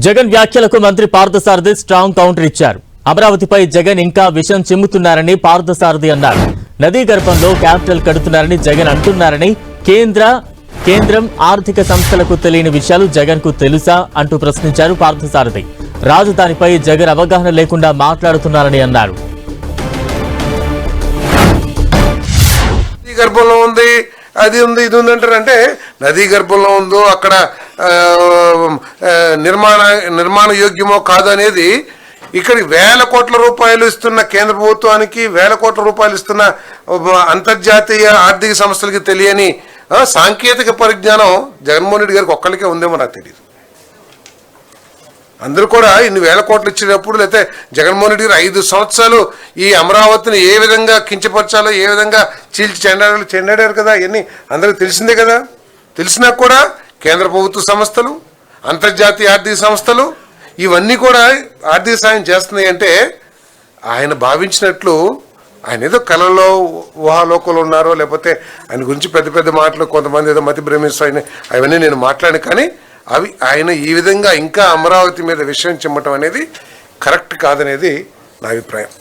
జగన్ వ్యాఖ్యలకు మంత్రి Parthasarathi strong counter ఇచ్చారు. అమరావతిపై జగన్ ఇంకా విషం చిమ్ముతున్నారని పార్థసారథి అన్నారు. నదీ గర్భంలో క్యాపిటల్ కడుతున్నారని జగన్ అంటున్నారని, కేంద్రం ఆర్థిక సంస్థలకు తెలియని విషయాలు జగన్ కు తెలుసా అంటూ ప్రశ్నించారు పార్థసారథి. రాజధానిపై జగన్ అవగాహన లేకుండా మాట్లాడుతున్నారని అన్నారు. గర్భంలో ఉంది, అది ఉంది, ఇది ఉంది అంటారంటే నదీ గర్భంలో ఉందో అక్కడ నిర్మాణ యోగ్యమో కాదు అనేది ఇక్కడ వేల కోట్ల రూపాయలు ఇస్తున్న కేంద్ర ప్రభుత్వానికి, వేల కోట్ల రూపాయలు ఇస్తున్న అంతర్జాతీయ ఆర్థిక సంస్థలకి తెలియని సాంకేతిక పరిజ్ఞానం జగన్మోహన్ రెడ్డి గారికి ఒక్కరికే ఉందేమో నాకు తెలియదు. అందరూ కూడా ఇన్ని వేల కోట్లు ఇచ్చినప్పుడు, లేకపోతే జగన్మోహన్ రెడ్డి గారు 5 సంవత్సరాలు ఈ అమరావతిని ఏ విధంగా కించపరచాలో, ఏ విధంగా చీల్చి చెండాడారు కదా, ఇవన్నీ అందరికీ తెలిసిందే కదా. తెలిసినా కూడా కేంద్ర ప్రభుత్వ సంస్థలు, అంతర్జాతీయ ఆర్థిక సంస్థలు ఇవన్నీ కూడా ఆర్థిక సాయం చేస్తున్నాయి అంటే ఆయన భావించినట్లు ఆయన ఏదో కళలో ఊహాలోకంలో ఉన్నారో, లేకపోతే ఆయన గురించి పెద్ద పెద్ద మాటలు కొంతమంది ఏదో మతి భ్రమిస్తాయని అవన్నీ నేను మాట్లాడాను. కానీ అవి ఆయన ఈ విధంగా ఇంకా అమరావతి మీద విషయం చిమ్మటం అనేది కరెక్ట్ కాదనేది నా అభిప్రాయం.